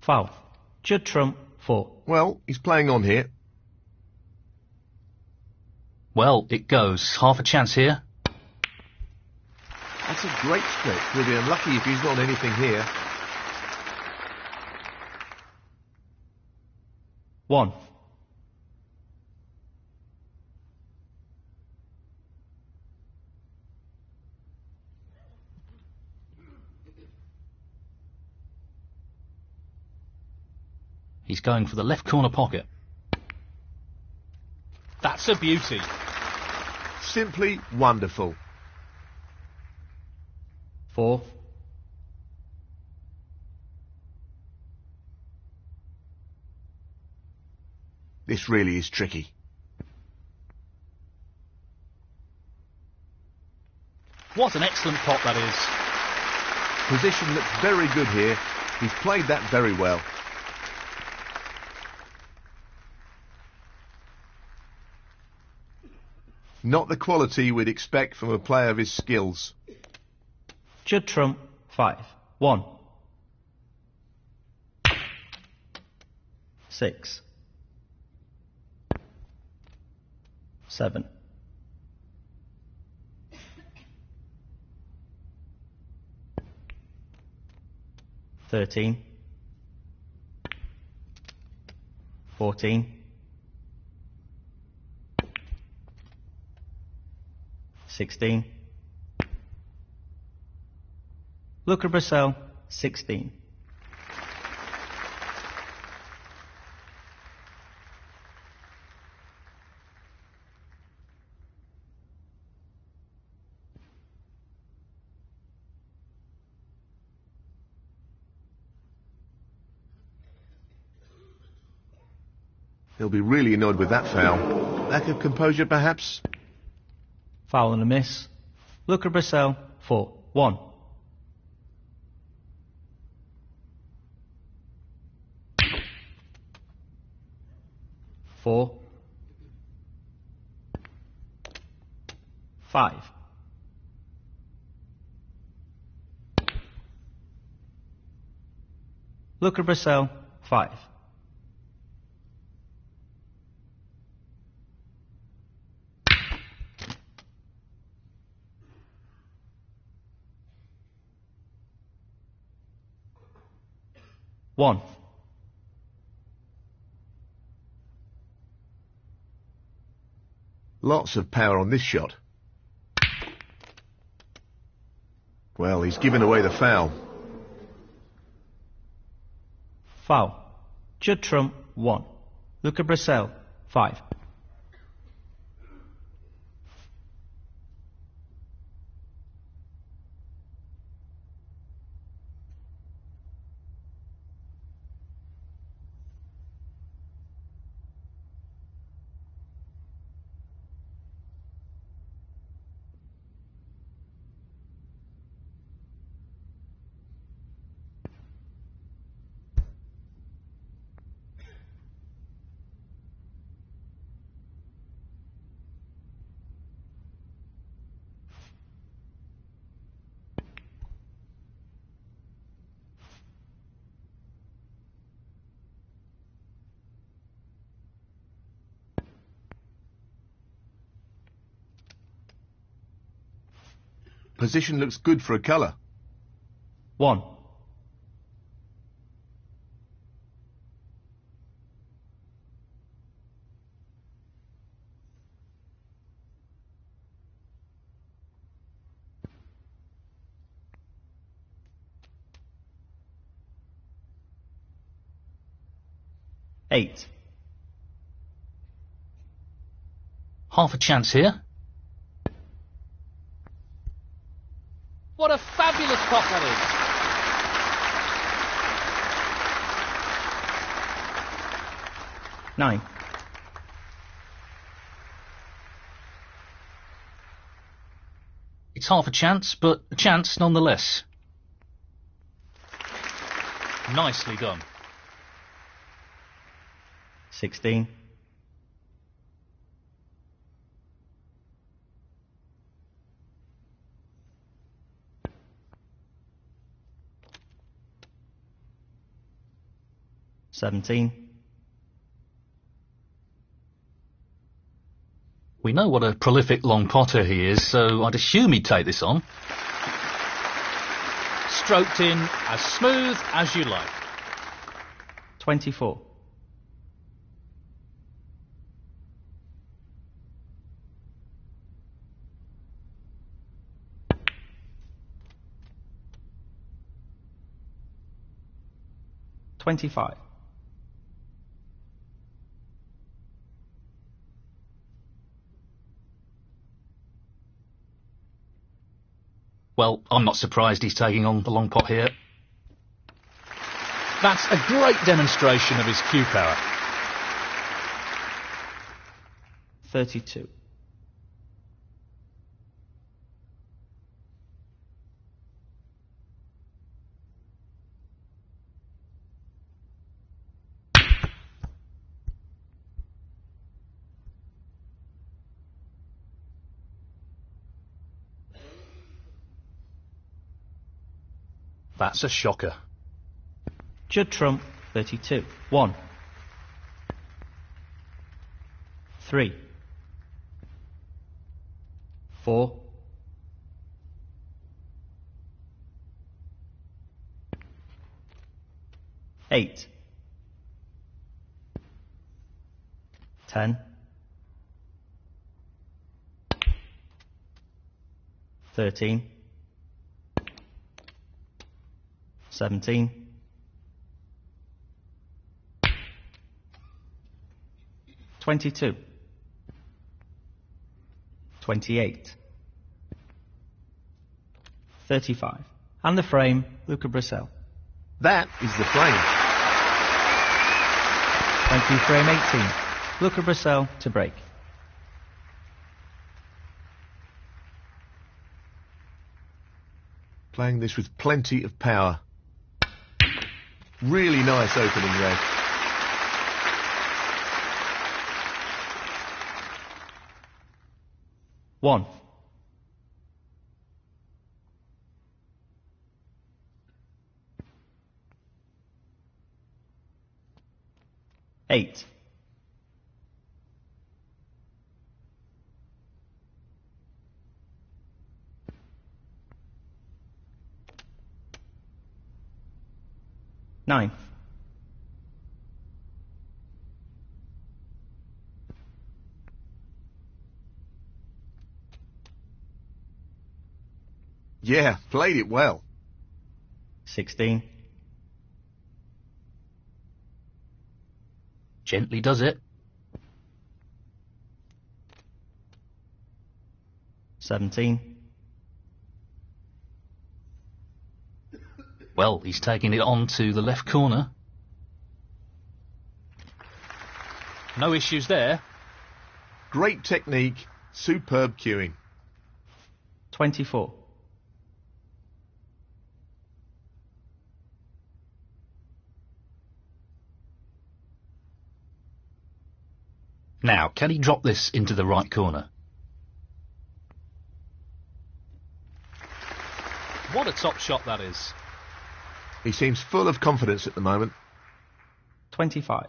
Foul. Judd Trump, 4. Well, he's playing on here. Well, it goes. Half a chance here. That's a great stretch. He'll be unlucky if he's not anything here. 1. He's going for the left corner pocket. That's a beauty. Simply wonderful. 4. This really is tricky. What an excellent pot that is. Position looks very good here. He's played that very well. Not the quality we'd expect from a player of his skills. Judd Trump, 5. 1. 6. 7. 13. 14. 16. Luca Brecel, 16. He'll be really annoyed with that foul. Lack of composure, perhaps? Foul and a miss. Luca Brecel, 4. 1. 4. 5. 'Luca Brecel, 5. 1. Lots of power on this shot. Well, he's given away the foul. Foul. Judd Trump, 1. Luca Brecel, 5. Position looks good for a colour. 1. 8. Half a chance here. What a fabulous pot that is. 9. It's half a chance, but a chance nonetheless. Nicely done. 16. 17. We know what a prolific long potter he is, so I'd assume he'd take this on. Stroked in as smooth as you like. 24. $25. Well, I'm not surprised he's taking on the long pot here. That's a great demonstration of his cue power. 32. That's a shocker. Judd Trump, 32. 1. 3. 4. 8. 10. 13. 17. 22. 28. 35. And the frame, Luca Brecel. That is the frame. Thank you, frame 18. Luca Brecel to break. Playing this with plenty of power. Really nice opening red. One. 8. 9. 'Yeah, played it well. 16. Gently does it. 17. Well, he's taking it on to the left corner. No issues there. Great technique, superb cueing. 24. Now, can he drop this into the right corner? What a top shot that is. He seems full of confidence at the moment. 25.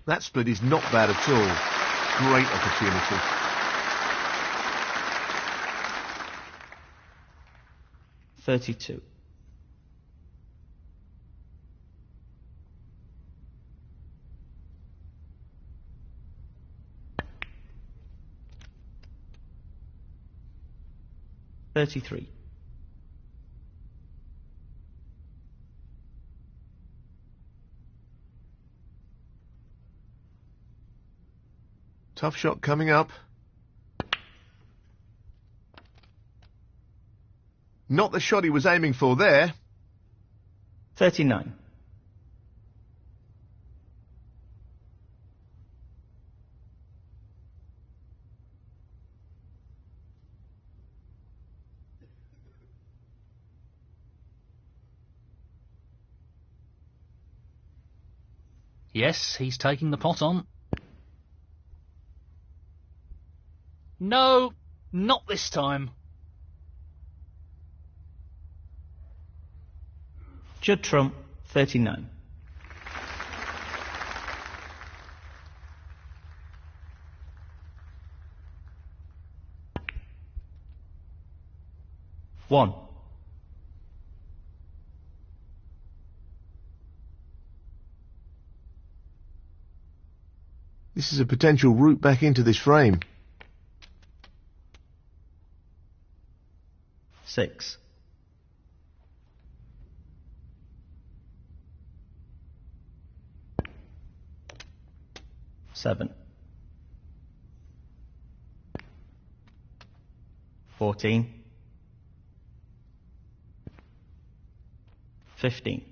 That split is not bad at all. Great opportunity. 32. $33. Tough shot coming up. Not the shot he was aiming for there. 39. Yes, he's taking the pot on. No, not this time. Judd Trump, 39. One. This is a potential route back into this frame. 6. 7. 14. 15.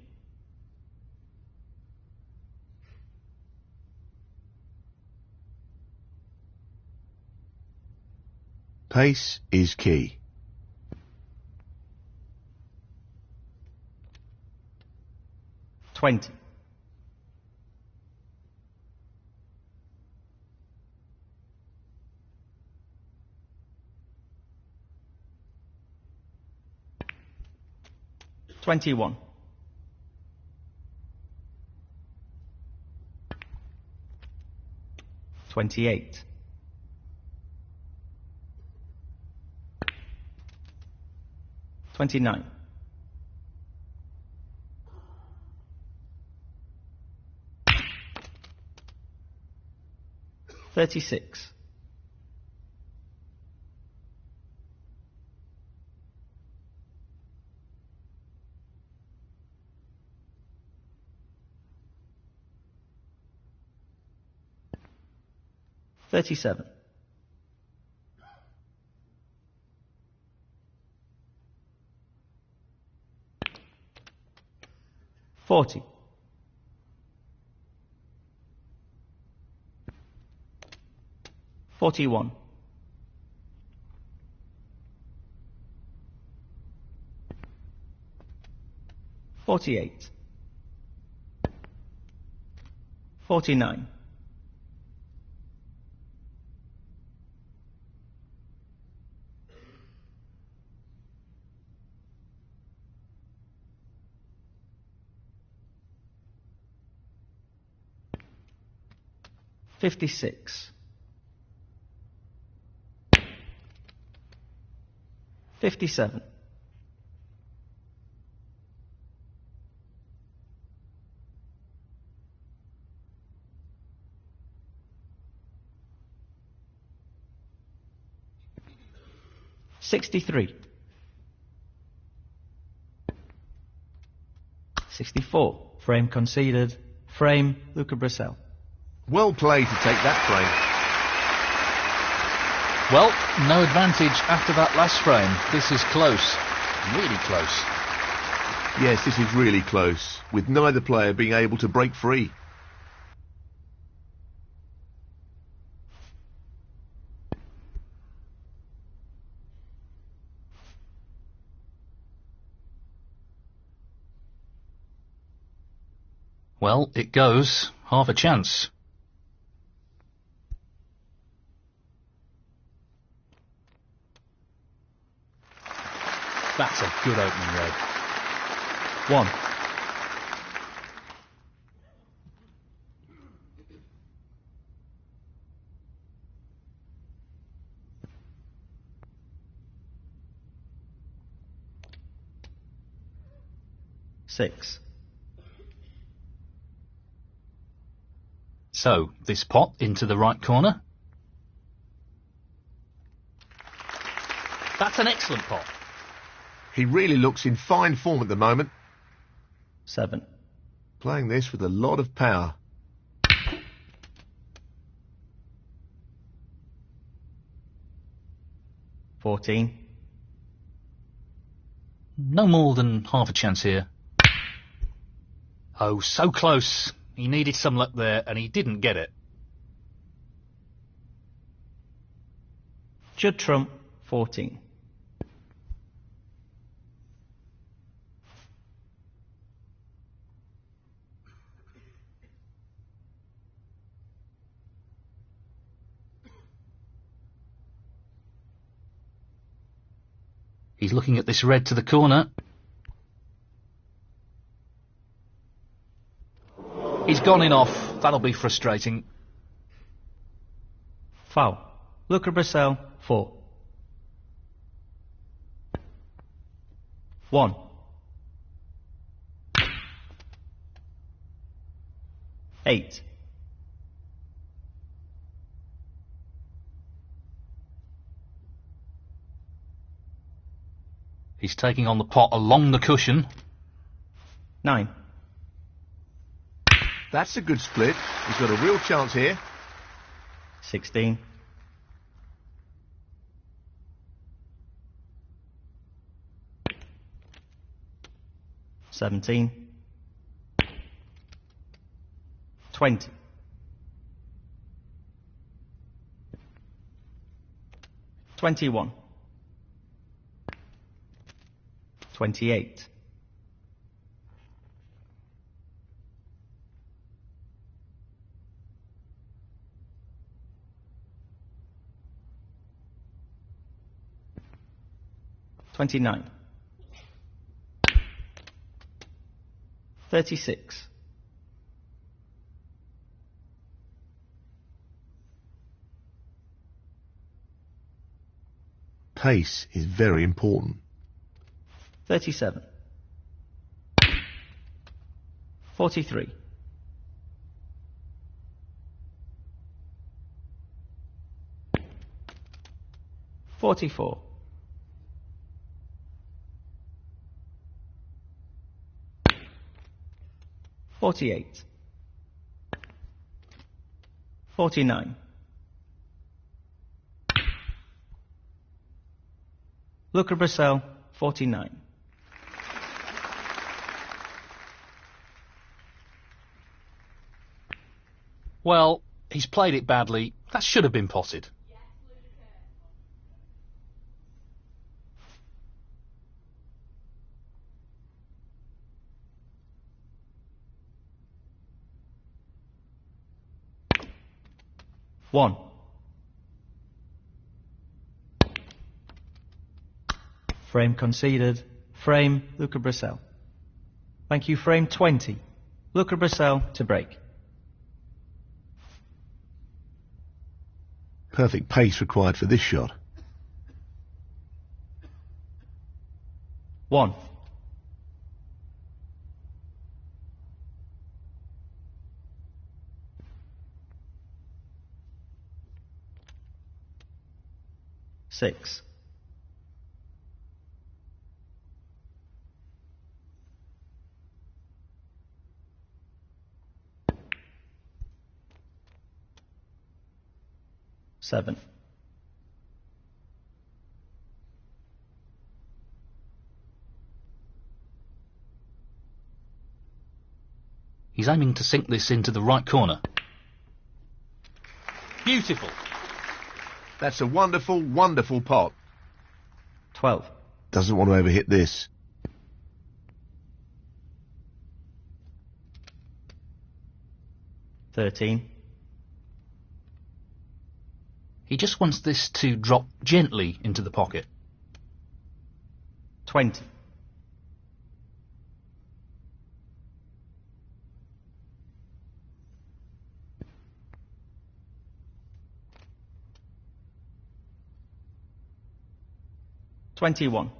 'Pace is key. 20. 21. 28. 29. 36. 37. 40. 41. 48. 49. 56. 57. 63. 64. Frame conceded. Frame, Luca Brecel. Well played to take that frame. Well, no advantage after that last frame. This is close. Really close. Yes, this is really close, with neither player being able to break free. Well, it goes. Half a chance. That's a good opening red. 1. 6. So, this pot into the right corner. That's an excellent pot. He really looks in fine form at the moment. 7. Playing this with a lot of power. 14. No more than half a chance here. Oh, so close. He needed some luck there, and he didn't get it. Judd Trump, 14. He's looking at this red to the corner. He's gone in off. That'll be frustrating. Foul. Luca Brecel, 4. 1. 8. 'He's taking on the pot along the cushion. 9. That's a good split. He's got a real chance here. 16. 17. 20. 21. 28. 29. 36. 'Pace is very important. 37. 43. 44. 48. 49. Luca Brecel, 49. Well, he's played it badly. That should have been potted. One. Frame conceded. Frame, Luca Brecel. Thank you, frame 20. Luca Brecel to break. Perfect pace required for this shot. 1. 6. 7. 'He's aiming to sink this into the right corner. Beautiful. That's a wonderful, wonderful pot. 12. Doesn't want to overhit this. 13. He just wants this to drop gently into the pocket. 20. 21.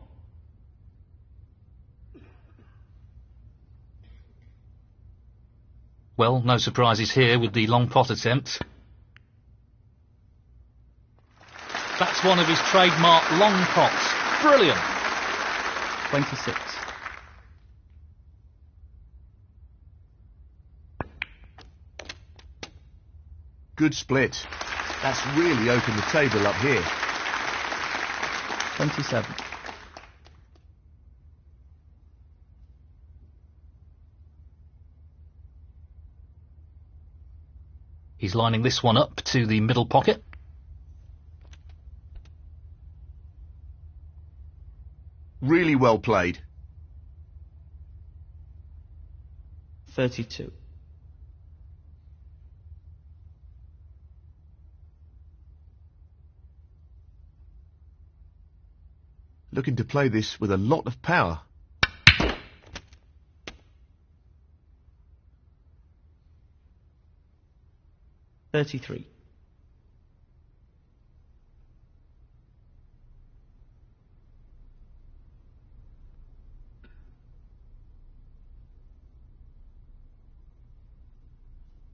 'Well, no surprises here with the long pot attempt. That's one of his trademark long pots. Brilliant. 26. 'Good split. That's really opened the table up here. 27. 'He's lining this one up to the middle pocket. Really well played. 32. 'Looking to play this with a lot of power. 33.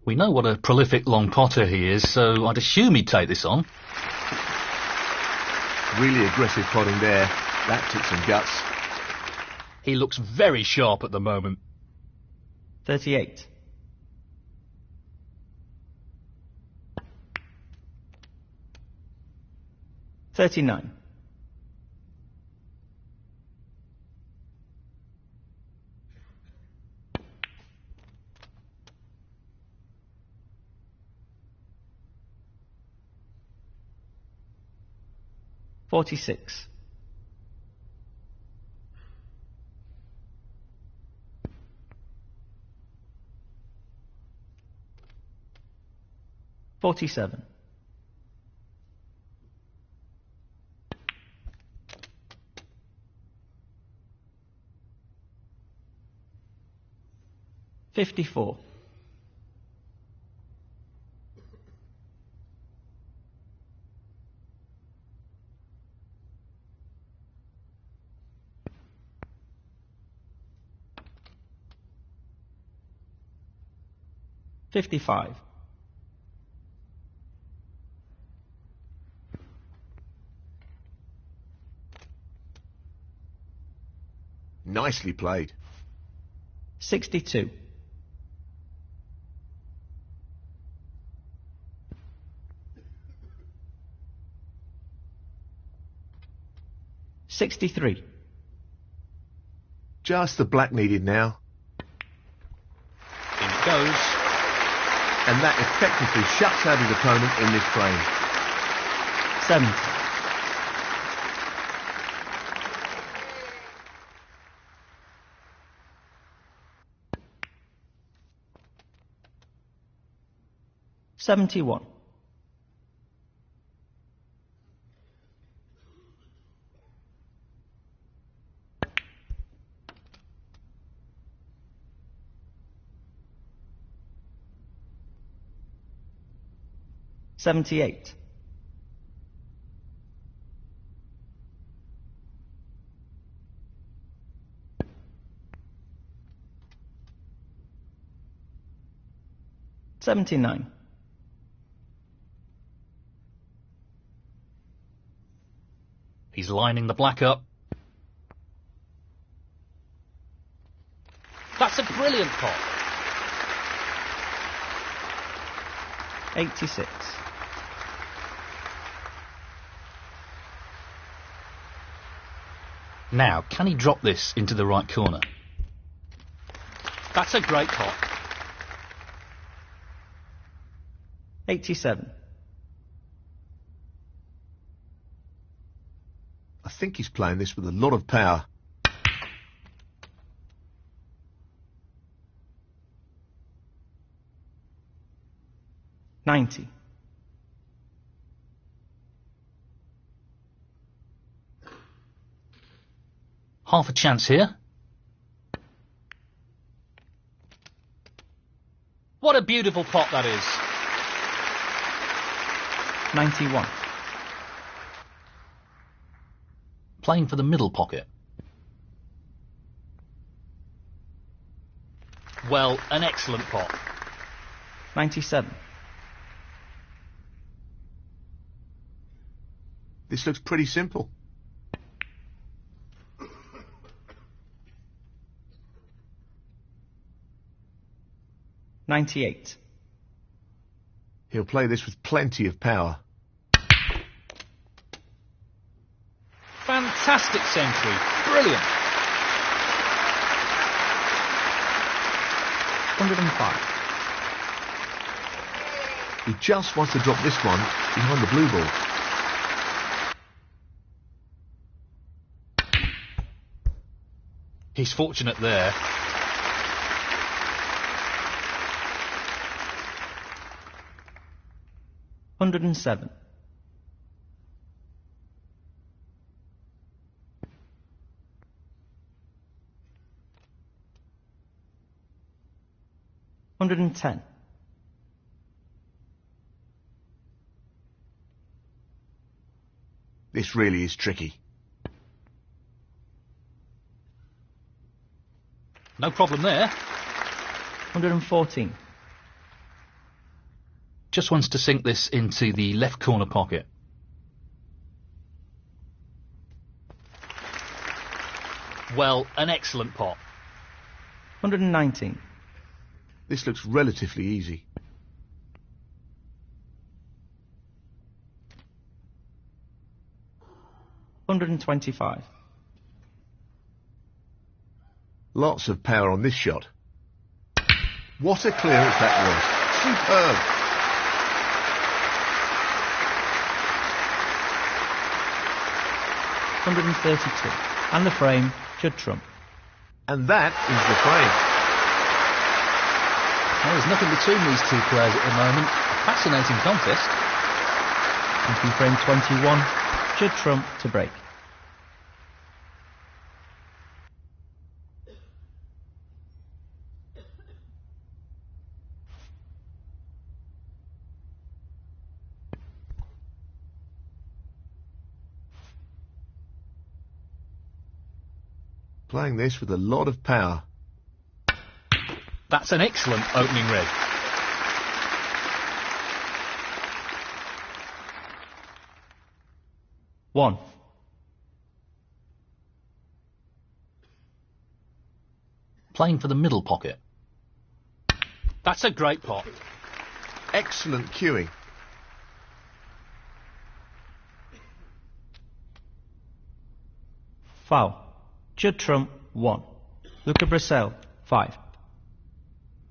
We know what a prolific long potter he is, so I'd assume he'd take this on. Really aggressive potting there. That took some guts. He looks very sharp at the moment. 38. $39. $46. $47. $54. $55. Nicely played. 62. $63. Just the black needed now. In it goes. And that effectively shuts out his opponent in this frame. 70. $71. $78. $79. He's lining the black up. That's a brilliant pot. 86. Now, can he drop this into the right corner? That's a great pot. 87. I think he's playing this with a lot of power. $90. Half a chance here. What a beautiful pot that is. 91. Playing for the middle pocket. Well, an excellent pot. 97. This looks pretty simple. $98. He'll play this with plenty of power. Fantastic century. Brilliant. 105. He just wants to drop this one behind the blue ball. He's fortunate there. $107. $110. This really is tricky. No problem there. 114. Just wants to sink this into the left corner pocket. Well, an excellent pot. 119. This looks relatively easy. $125. Lots of power on this shot. What a clearance that was. Superb. $132. And the frame, Judd Trump. And that is the frame. Well, there's nothing between these two players at the moment. Fascinating contest. Thank you, frame 21, Judd Trump to break. Playing this with a lot of power. That's an excellent opening red. One. Playing for the middle pocket. That's a great pot. Excellent cueing. Foul. Judd Trump, 1. Luca Brecel, 5.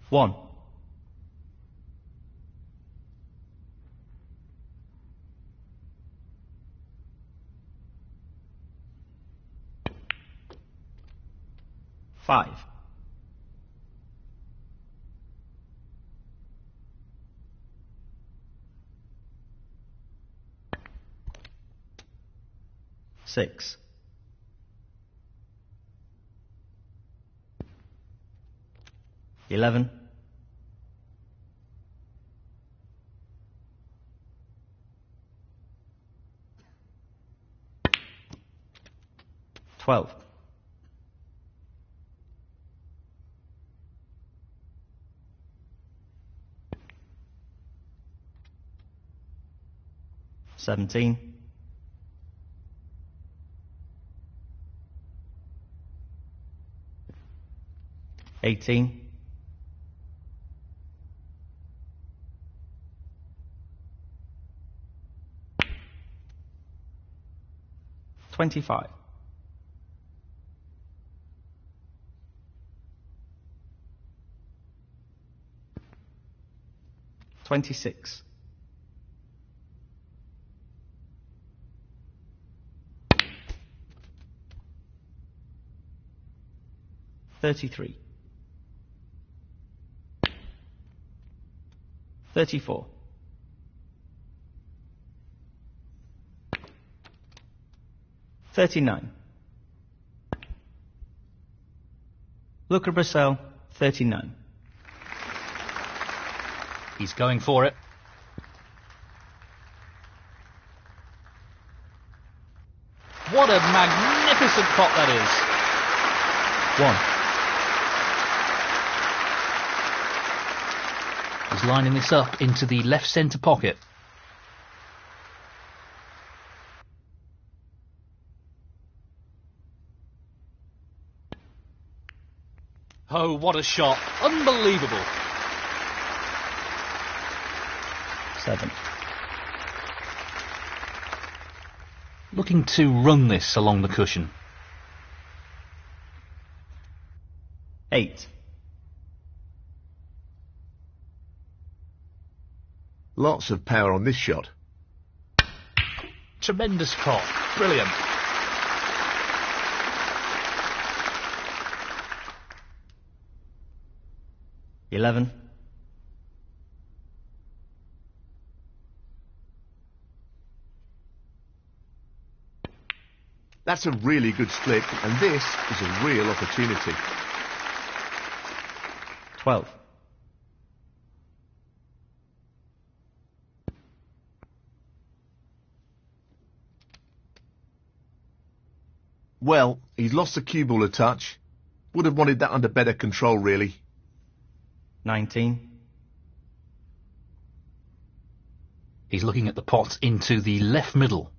1. Five. Six. 11. 12. 17. 18. 25. 26. 33. 34. 39. Luca Brecel, 39. He's going for it. What a magnificent pot that is. 1. He's lining this up into the left centre pocket. Oh, what a shot. Unbelievable. 7. Looking to run this along the cushion. 8. Lots of power on this shot. Tremendous pot. Brilliant. 11. 'That's a really good split, and this is a real opportunity. 12. Well, he's lost the cue ball a touch. Would have wanted that under better control, really. 19. He's looking at the pot into the left middle.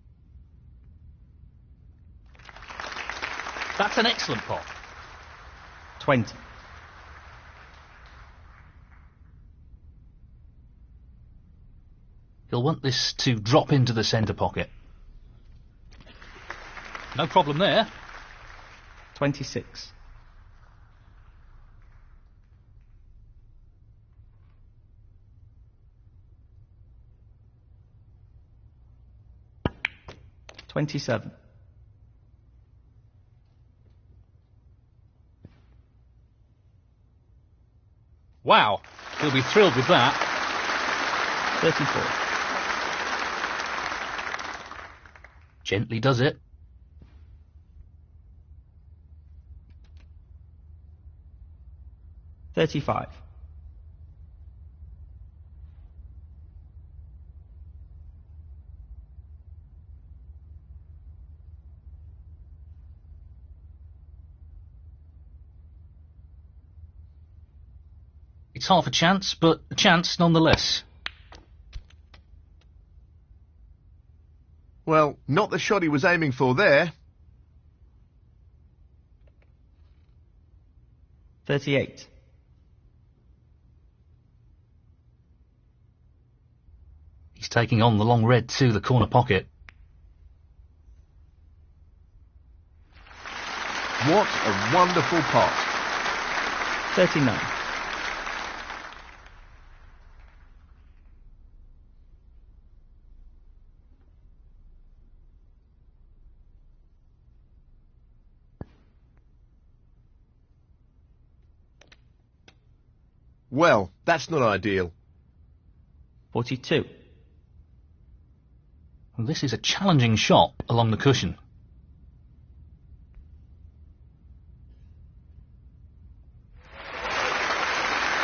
That's an excellent pot. 20. He'll want this to drop into the centre pocket. No problem there. 26. $27. Wow, he'll be thrilled with that. 34. Gently does it. $35. It's half a chance, but a chance nonetheless. Well, not the shot he was aiming for there. 38. He's taking on the long red to the corner pocket. What a wonderful pot. 39. Well, that's not ideal. 42. Well, this is a challenging shot along the cushion.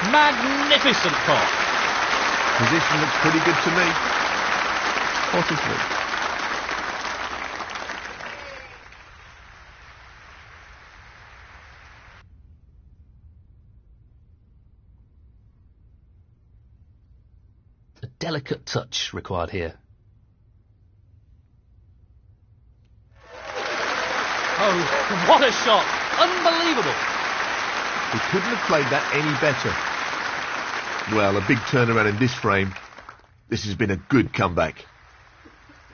Magnificent pot. Position looks pretty good to me. 43. A delicate touch required here. Oh, what a shot! Unbelievable! He couldn't have played that any better. Well, a big turnaround in this frame. This has been a good comeback.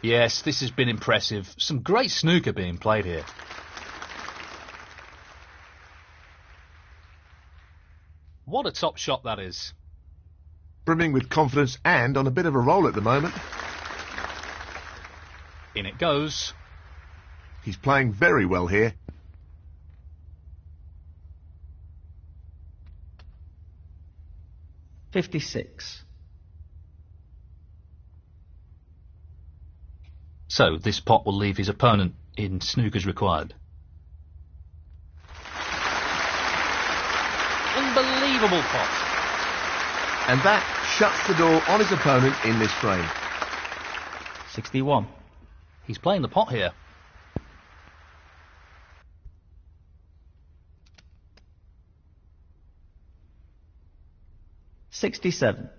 Yes, this has been impressive. Some great snooker being played here. What a top shot that is. Brimming with confidence and on a bit of a roll at the moment. In it goes. He's playing very well here. $56. So this pot will leave his opponent in snookers required. Unbelievable pot. And that shuts the door on his opponent in this frame. 61. He's playing the pot here. $67.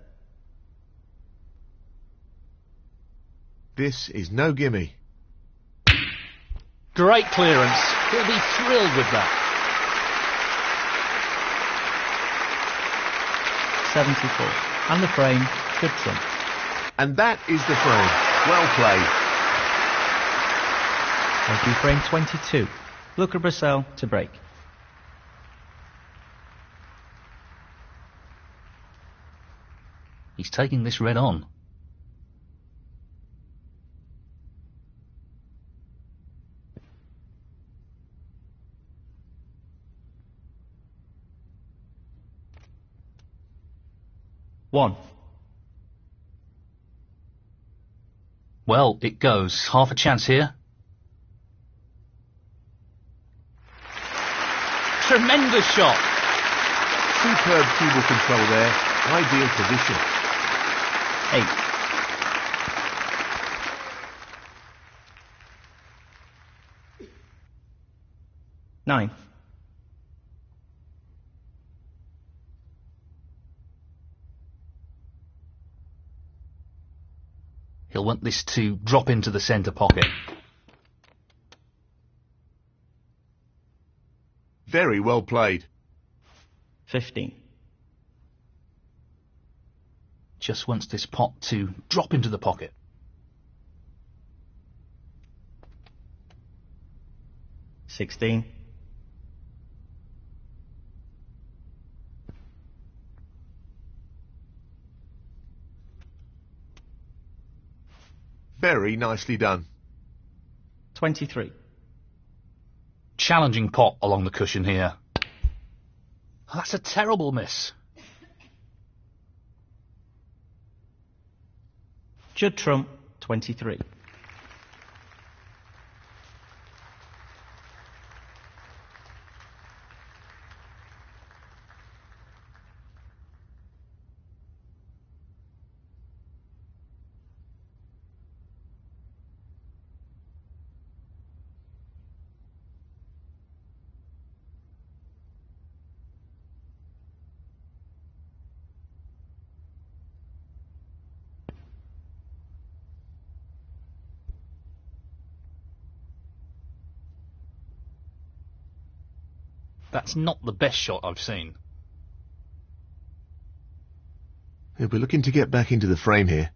This is no gimme. Great clearance. He'll be thrilled with that. 74. And the frame, Judd Trump. And that is the frame. Well played. Thank you, frame 22. Luca Brecel to break. He's taking this red on. One. Well, it goes. Half a chance here. Tremendous shot. Superb cue ball control there. Ideal position. 8. 9th. He'll want this to drop into the centre pocket. Very well played. 15. Just wants this pot to drop into the pocket. 16. Very nicely done. 23. Challenging pot along the cushion here. That's a terrible miss. Judd Trump, 23. That's not the best shot I've seen. He'll be looking to get back into the frame here.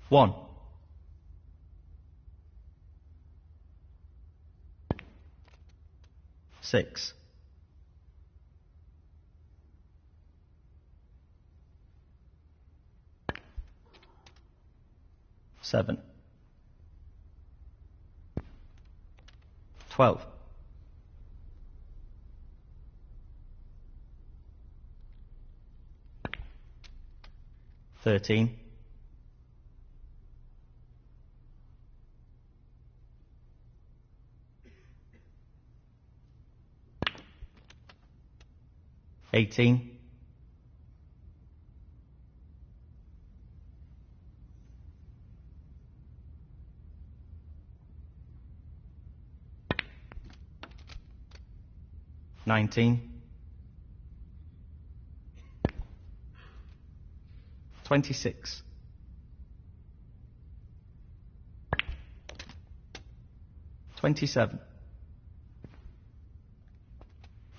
1. Six. 7. 12. 13. 18. 19. 26. 27.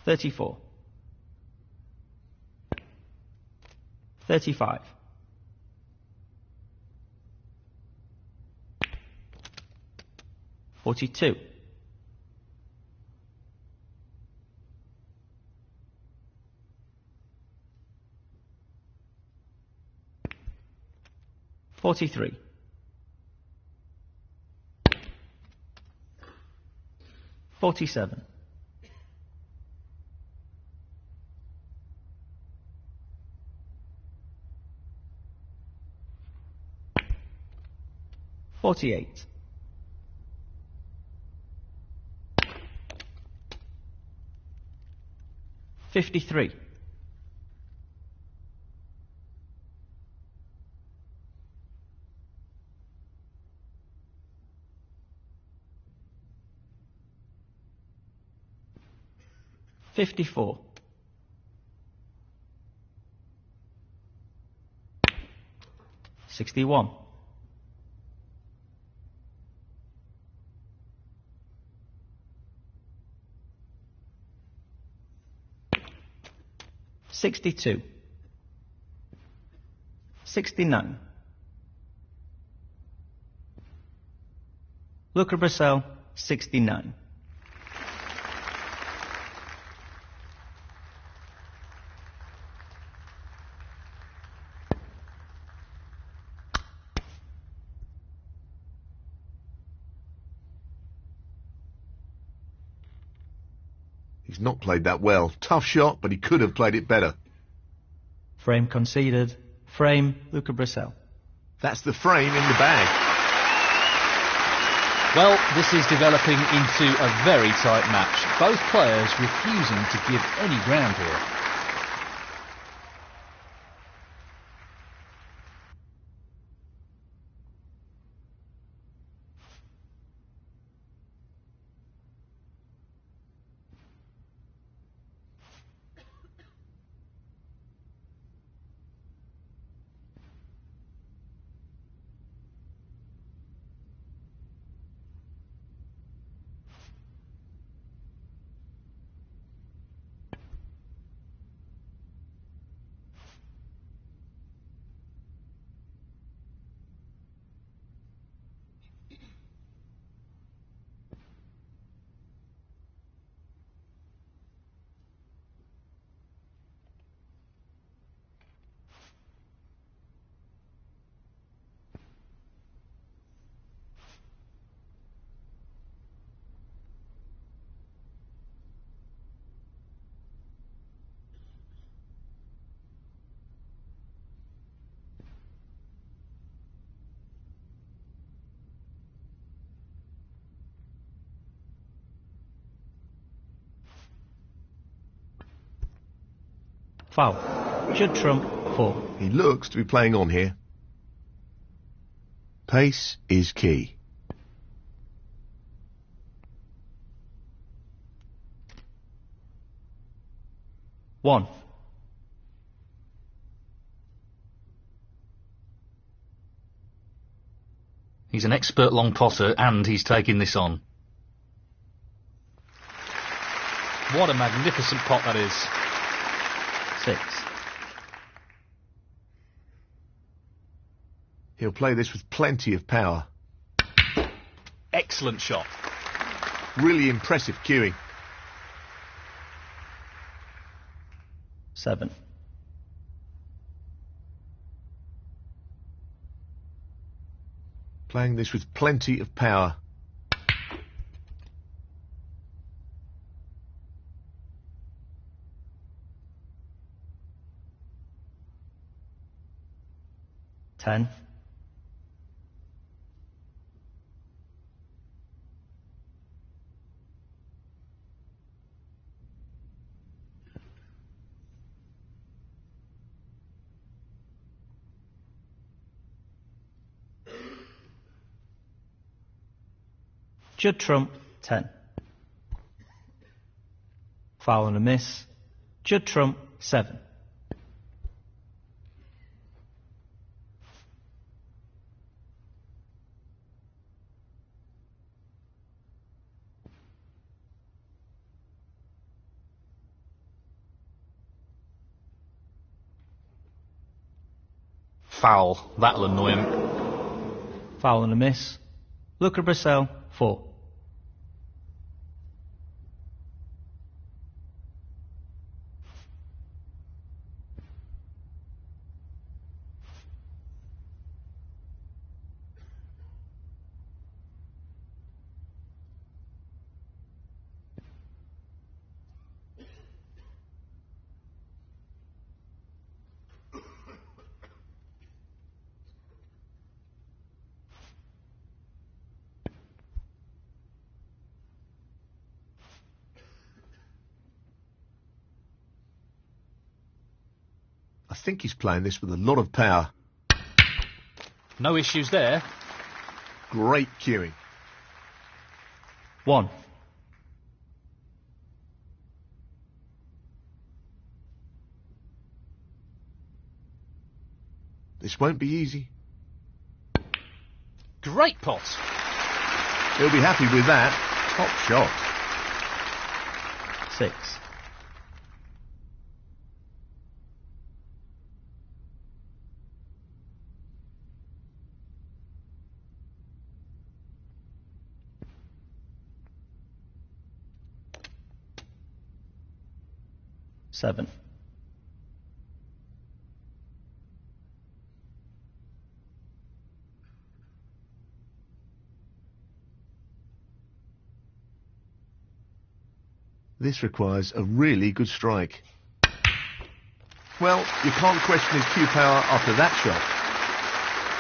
34. 35. 42. 43. 47. 48. 53. 54. 61. 62. 69. Luca Brecel, 69. He's not played that well. Tough shot, but he could have played it better. Frame conceded. Frame, Luca Brecel. That's the frame in the bag. Well, this is developing into a very tight match. Both players refusing to give any ground here. Foul. Judd Trump, 4. He looks to be playing on here. Pace is key. One. He's an expert long potter, and he's taking this on. What a magnificent pot that is. 6. He'll play this with plenty of power. Excellent shot. Really impressive cueing. 7. Playing this with plenty of power. Ten. Judd Trump, 10. Foul and a miss. Judd Trump, 7. Foul. That'll annoy him. Foul and a miss. Luca Brecel, 4. I think he's playing this with a lot of power. No issues there. Great cueing. 1. This won't be easy. Great pot. He'll be happy with that. Top shot. 6. Seven. This requires a really good strike. Well, you can't question his cue power after that shot.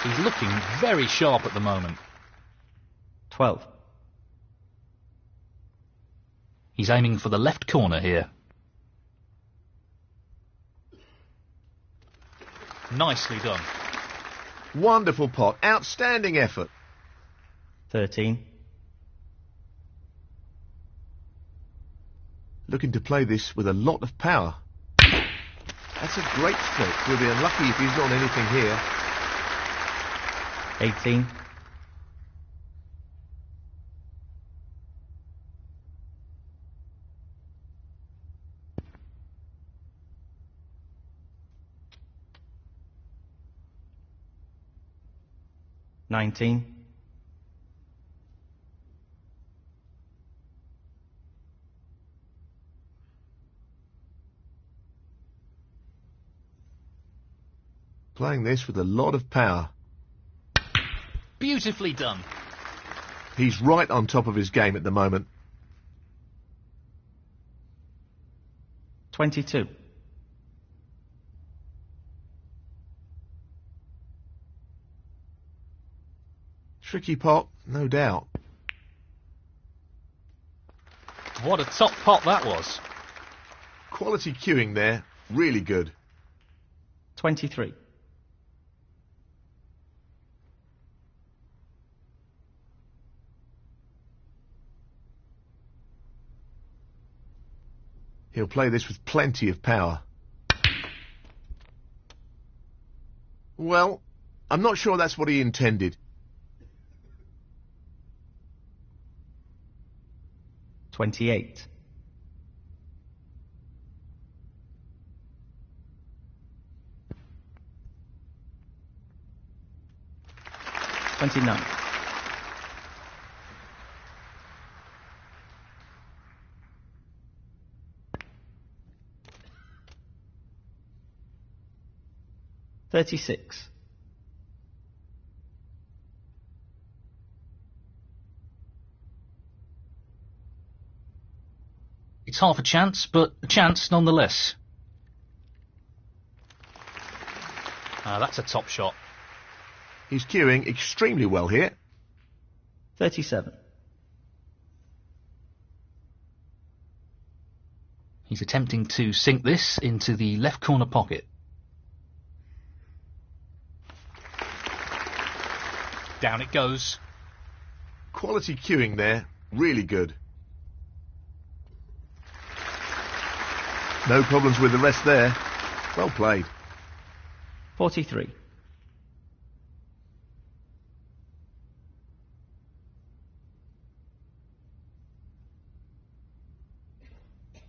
He's looking very sharp at the moment. 12. He's aiming for the left corner here. Nicely done. Wonderful pot. Outstanding effort. 13. Looking to play this with a lot of power. That's a great stroke. He'll be unlucky if he's not on anything here. 18. $19. Playing this with a lot of power. Beautifully done. He's right on top of his game at the moment. 22. Tricky pot, no doubt. What a top pot that was. Quality cueing there. Really good. 23. He'll play this with plenty of power. Well, I'm not sure that's what he intended. 28. 29. 36. 'It's half a chance, but a chance nonetheless. That's a top shot. He's cueing extremely well here. 37. He's attempting to sink this into the left corner pocket. Down it goes. Quality cueing there. Really good. No problems with the rest there. Well played. 43.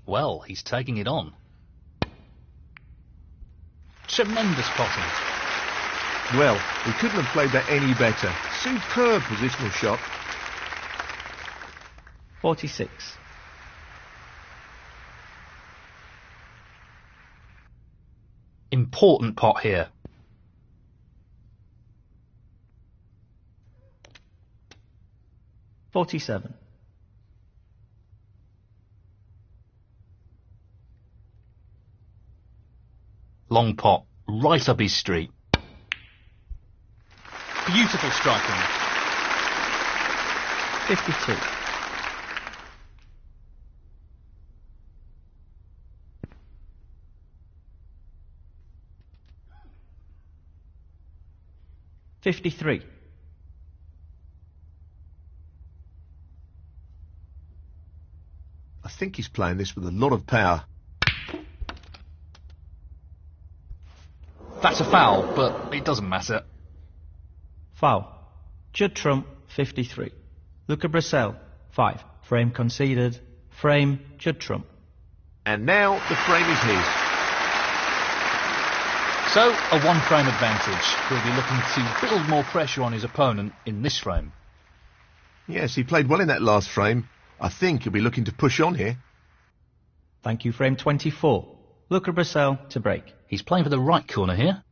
Well, he's taking it on. Tremendous potting. Well, he couldn't have played that any better. Superb positional shot. 46. Important pot here. $47. Long pot, right up his street. Beautiful striking. 52. $53. I think he's playing this with a lot of power. That's a foul, but it doesn't matter. Foul. Judd Trump, 53. Luca Brecel, 5. Frame conceded. Frame, Judd Trump. And now the frame is his. So, a one-frame advantage. He'll be looking to build more pressure on his opponent in this frame. Yes, he played well in that last frame. I think he'll be looking to push on here. Thank you, frame 24. Luca Brecel to break. He's playing for the right corner here.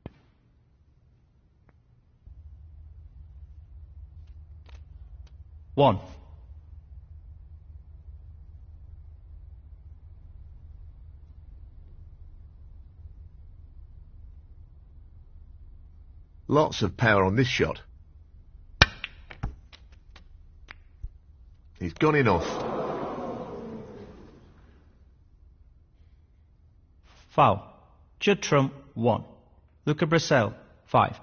One. Lots of power on this shot. He's gone in off. Foul. Judd Trump, 1. Luca Brecel, 5.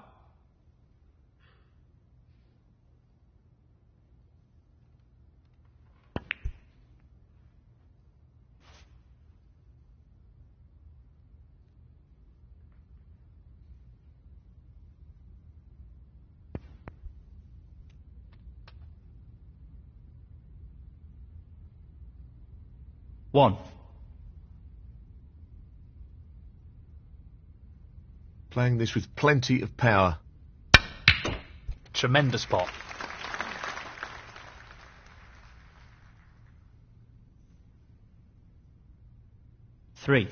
One. Playing this with plenty of power. Tremendous pot. Three.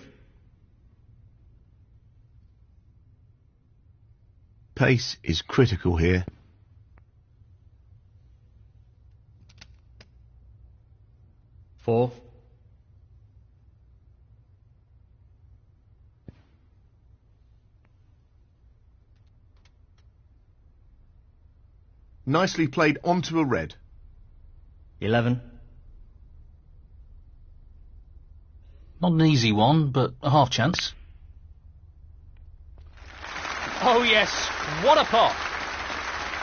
Pace is critical here. Four. Nicely played onto a red. 11. Not an easy one, but a half chance. Oh yes, what a pot!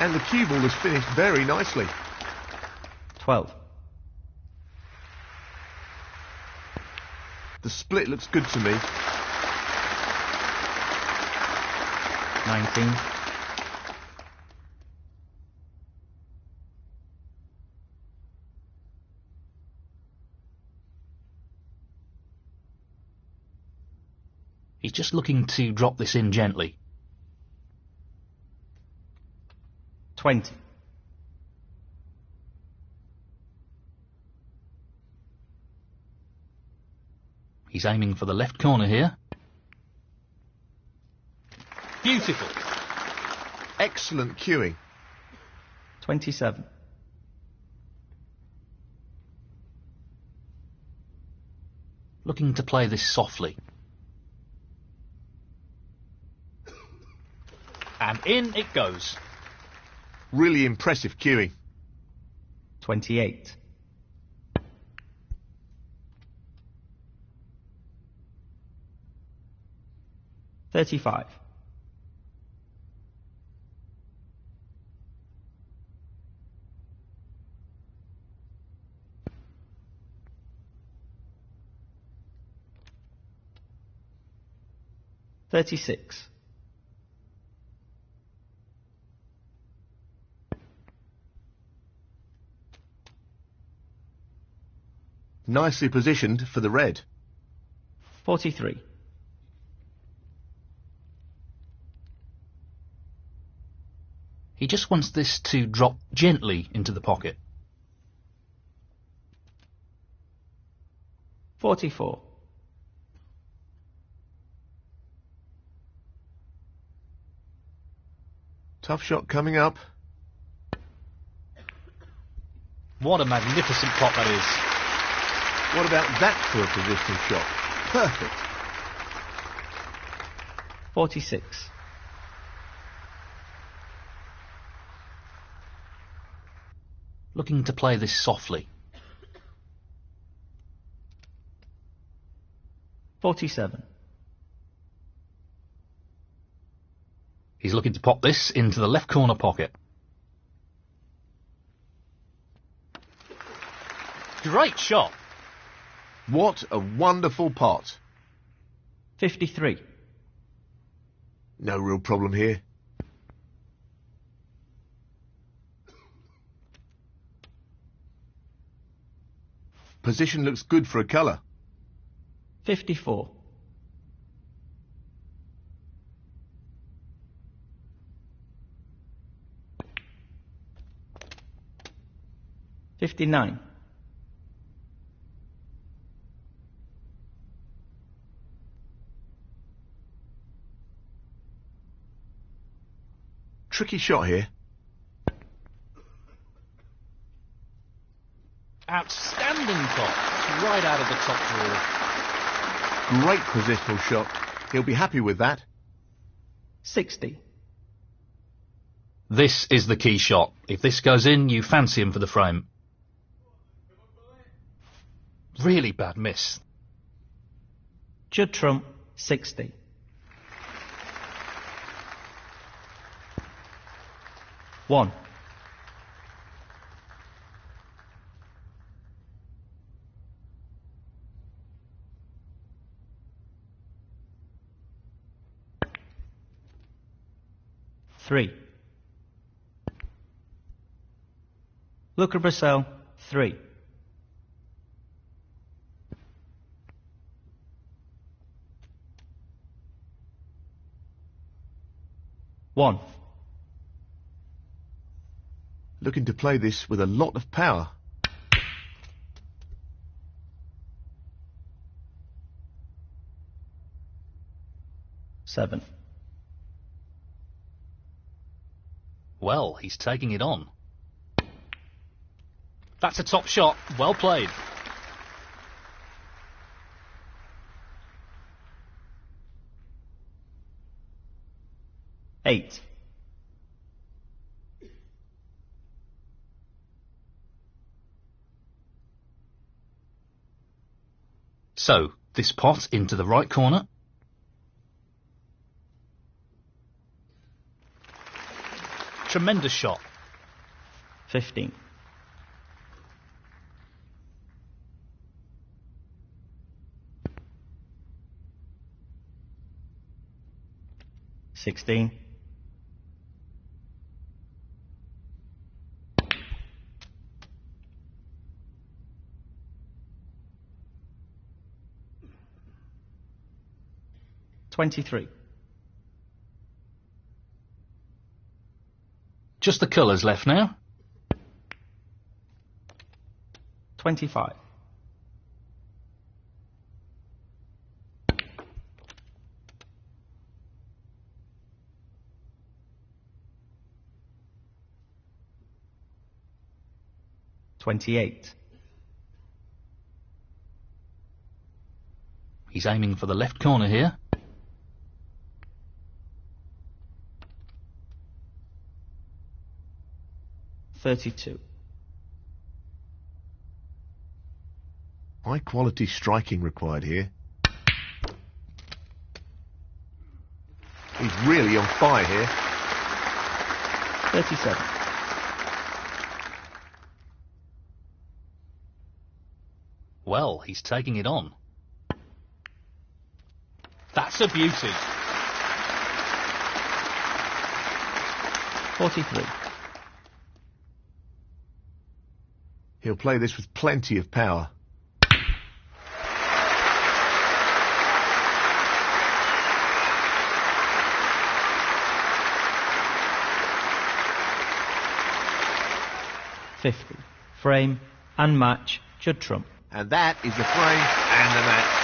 And the cue ball has finished very nicely. 12. The split looks good to me. 19. He's just looking to drop this in gently. 20. He's aiming for the left corner here. Beautiful. Excellent cueing. 27. Looking to play this softly. And in it goes. Really impressive cueing. 28. 35. 36. 'Nicely positioned for the red. 43. He just wants this to drop gently into the pocket. 44. 'Tough shot coming up. What a magnificent pot that is. What about that for a positional shot? Perfect. 46. Looking to play this softly. 47. He's looking to pop this into the left corner pocket. Great shot. What a wonderful pot. 53. No real problem here. Position looks good for a colour. 54. 59. 'Tricky shot here. Outstanding pot. Right out of the top drawer. Great positional shot. He'll be happy with that. 60. This is the key shot. If this goes in, you fancy him for the frame. Really bad miss. Judd Trump, 60. 1. 3. Luca Brecel, 3. 1. Looking to play this with a lot of power. 7. Well, he's taking it on. That's a top shot. Well played. 8. So, this pot into the right corner. tremendous shot. 15. $16. $23. Just the colours left now. 25. $28. He's aiming for the left corner here. $32. High quality striking required here. He's really on fire here. 37. Well, he's taking it on. That's a beauty. 43. He'll play this with plenty of power. $50. Frame and match, Judd Trump. And that is the frame and the match.